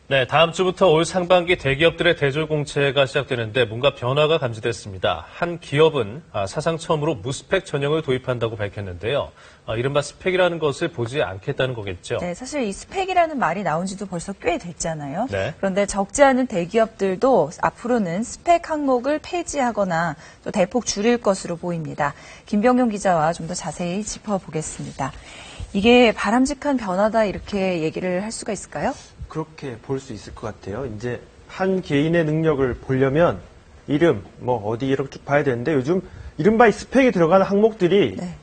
네, 다음 주부터 올 상반기 대기업들의 대졸 공채가 시작되는데 뭔가 변화가 감지됐습니다. 한 기업은 사상 처음으로 무스펙 전형을 도입한다고 밝혔는데요. 이른바 스펙이라는 것을 보지 않겠다는 거겠죠. 네, 사실 이 스펙이라는 말이 나온 지도 벌써 꽤 됐잖아요. 네. 그런데 적지 않은 대기업들도 앞으로는 스펙 항목을 폐지하거나 또 대폭 줄일 것으로 보입니다. 김병용 기자와 좀 더 자세히 짚어보겠습니다. 이게 바람직한 변화다 이렇게 얘기를 할 수가 있을까요? 그렇게 볼 수 있을 것 같아요. 이제 한 개인의 능력을 보려면 이름, 어디 이렇게 쭉 봐야 되는데 요즘 이른바 이 스펙에 들어가는 항목들이 네.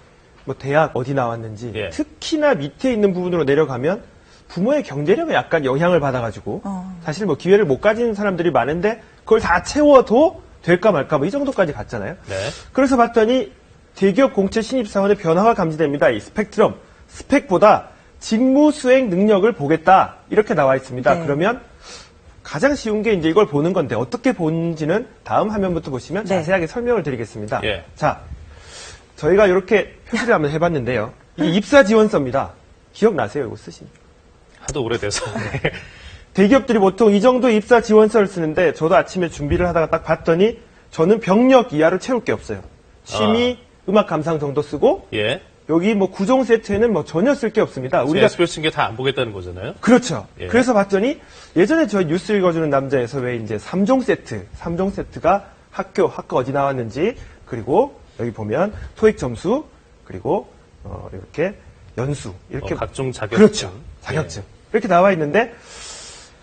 대학 어디 나왔는지 예. 특히나 밑에 있는 부분으로 내려가면 부모의 경제력에 약간 영향을 받아가지고 사실 기회를 못 가진 사람들이 많은데 그걸 다 채워도 될까 말까 이 정도까지 갔잖아요. 네. 그래서 봤더니 대기업 공채 신입사원의 변화가 감지됩니다. 이 스펙트럼, 스펙보다 직무 수행 능력을 보겠다 이렇게 나와 있습니다. 네. 그러면 가장 쉬운 게 이제 이걸 보는 건데 어떻게 보는지는 다음 화면부터 보시면 네. 자세하게 설명을 드리겠습니다. 예. 자, 저희가 이렇게 표시를 한번 해봤는데요. 이 입사 지원서입니다. 기억나세요? 이거 쓰신? 하도 오래돼서. 네. 대기업들이 보통 이 정도 입사 지원서를 쓰는데 저도 아침에 준비를 하다가 딱 봤더니 저는 병력 이하로 채울 게 없어요. 취미, 음악 감상 정도 쓰고 예. 여기 구종 세트에는 전혀 쓸 게 없습니다. 우리가 스펙 쓴 게 다 안 보겠다는 거잖아요. 그렇죠. 예. 그래서 봤더니 예전에 저희 뉴스 읽어주는 남자에서 왜 이제 3종 세트가 학과 어디 나왔는지 그리고 여기 보면 토익 점수 그리고 이렇게 연수 이렇게 각종 자격증. 그렇죠. 자격증 이렇게 나와 있는데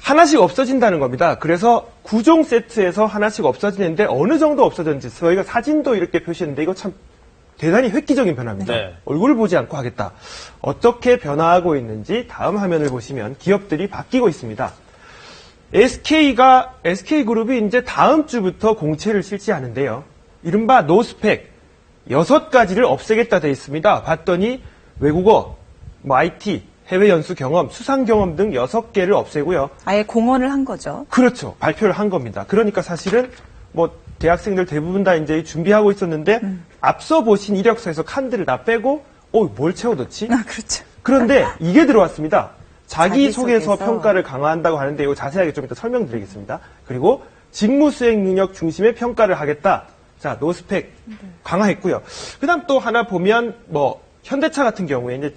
하나씩 없어진다는 겁니다. 그래서 9종 세트에서 하나씩 없어지는데 어느 정도 없어졌는지 저희가 사진도 이렇게 표시했는데 이거 참 대단히 획기적인 변화입니다. 네. 얼굴을 보지 않고 하겠다. 어떻게 변화하고 있는지 다음 화면을 보시면 기업들이 바뀌고 있습니다. SK그룹이 이제 다음 주부터 공채를 실시하는데요. 이른바 노스펙 6가지를 없애겠다 돼 있습니다. 봤더니 외국어, IT, 해외 연수 경험, 수상 경험 등 6개를 없애고요. 아예 공언을 한 거죠. 그렇죠. 발표를 한 겁니다. 그러니까 사실은 대학생들 대부분 다 이제 준비하고 있었는데 앞서 보신 이력서에서 칸들을 다 빼고 뭘 채워뒀지? 그렇죠. 그런데 이게 들어왔습니다. 자기소개서 자기소개서. 평가를 강화한다고 하는데 이거 자세하게 좀 이따 설명드리겠습니다. 그리고 직무 수행 능력 중심의 평가를 하겠다. 자, 노스펙 강화했고요. 그다음 또 하나 보면 현대차 같은 경우에 이제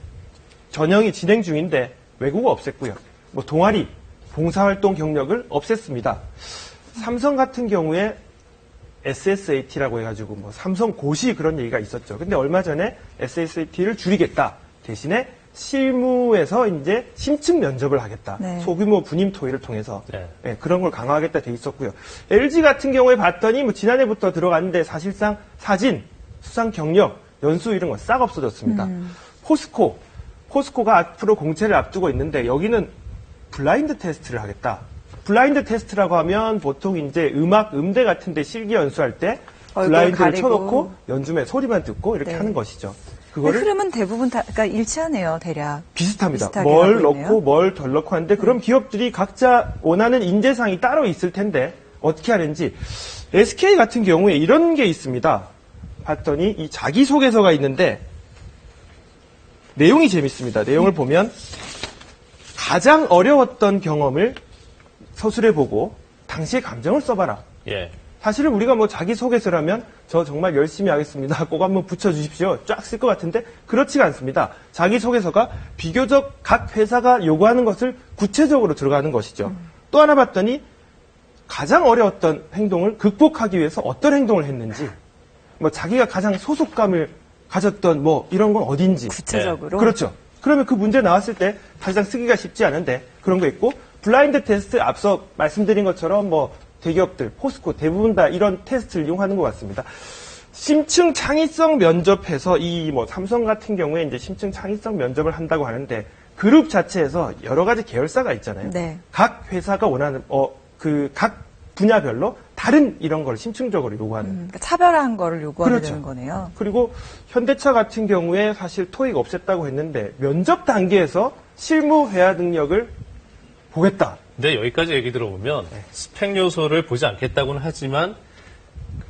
전형이 진행 중인데 외국어 없앴고요. 동아리, 봉사활동 경력을 없앴습니다. 삼성 같은 경우에 SSAT라고 해가지고 삼성고시 그런 얘기가 있었죠. 근데 얼마 전에 SSAT를 줄이겠다. 대신에 실무에서 이제 심층 면접을 하겠다. 네. 소규모 분임 토의를 통해서 네. 그런 걸 강화하겠다 돼 있었고요. LG 같은 경우에 봤더니 지난해부터 들어갔는데 사실상 사진, 수상 경력, 연수 이런 거 싹 없어졌습니다. 포스코가 앞으로 공채를 앞두고 있는데 여기는 블라인드 테스트를 하겠다. 블라인드 테스트라고 하면 보통 이제 음대 같은 데 실기 연수할 때 블라인드를 가리고. 쳐놓고 연주면 소리만 듣고 이렇게 네. 하는 것이죠. 그거를 흐름은 대부분 다 그러니까 일치하네요, 대략. 비슷합니다. 비슷하게 뭘 하고 있네요. 넣고 뭘 덜 넣고 하는데 그럼 기업들이 각자 원하는 인재상이 따로 있을 텐데 어떻게 하는지 SK 같은 경우에 이런 게 있습니다. 봤더니 이 자기소개서가 있는데 내용이 재밌습니다. 내용을 보면 가장 어려웠던 경험을 서술해보고 당시의 감정을 써봐라. 예. 사실은 우리가 자기소개서라면 저 정말 열심히 하겠습니다. 꼭 한번 붙여주십시오. 쫙 쓸 것 같은데 그렇지가 않습니다. 자기소개서가 비교적 각 회사가 요구하는 것을 구체적으로 들어가는 것이죠. 또 하나 봤더니 가장 어려웠던 행동을 극복하기 위해서 어떤 행동을 했는지 자기가 가장 소속감을 가졌던 이런 건 어딘지. 구체적으로. 그렇죠. 그러면 그 문제 나왔을 때 사실상 쓰기가 쉽지 않은데 그런 거 있고 블라인드 테스트 앞서 말씀드린 것처럼 대기업들, 포스코 대부분 다 이런 테스트를 이용하는 것 같습니다. 심층 창의성 면접해서 삼성 같은 경우에 이제 심층 창의성 면접을 한다고 하는데 그룹 자체에서 여러 가지 계열사가 있잖아요. 네. 각 회사가 원하는 각 분야별로 다른 이런 걸 심층적으로 요구하는. 그러니까 차별화한 거를 요구하는 그렇죠. 거네요. 그리고 현대차 같은 경우에 사실 토익 없앴다고 했는데 면접 단계에서 실무 회화 능력을 보겠다. 근데 여기까지 얘기 들어보면 스펙 요소를 보지 않겠다고는 하지만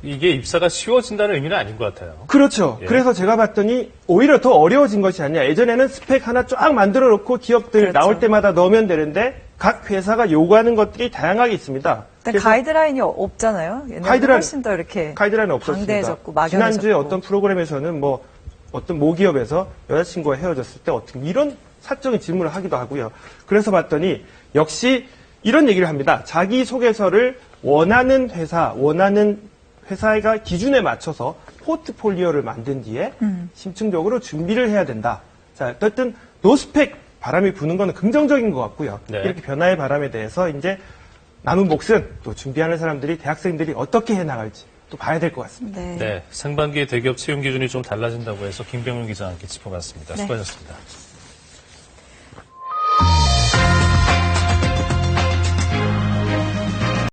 이게 입사가 쉬워진다는 의미는 아닌 것 같아요. 그렇죠. 예. 그래서 제가 봤더니 오히려 더 어려워진 것이 아니냐. 예전에는 스펙 하나 쫙 만들어 놓고 기업들 그렇죠. 나올 때마다 넣으면 되는데 각 회사가 요구하는 것들이 다양하게 있습니다. 일단 가이드라인이 없잖아요. 옛날에 가이드라인- 훨씬 더 이렇게 가이드라인은 없었습니다. 방대해졌고 막연해졌고. 지난주에 어떤 프로그램에서는 뭐 어떤 모기업에서 여자친구와 헤어졌을 때 어떻게 이런 사적인 질문을 하기도 하고요. 그래서 봤더니 역시 이런 얘기를 합니다. 자기소개서를 원하는 회사가 기준에 맞춰서 포트폴리오를 만든 뒤에 심층적으로 준비를 해야 된다. 자, 어쨌든 노스펙 바람이 부는 건 긍정적인 것 같고요. 네. 이렇게 변화의 바람에 대해서 이제 남은 몫은 또 준비하는 사람들이 대학생들이 어떻게 해나갈지 또 봐야 될 것 같습니다. 네. 네, 상반기 대기업 채용 기준이 좀 달라진다고 해서 김병윤 기자와 함께 짚어봤습니다. 네. 수고하셨습니다.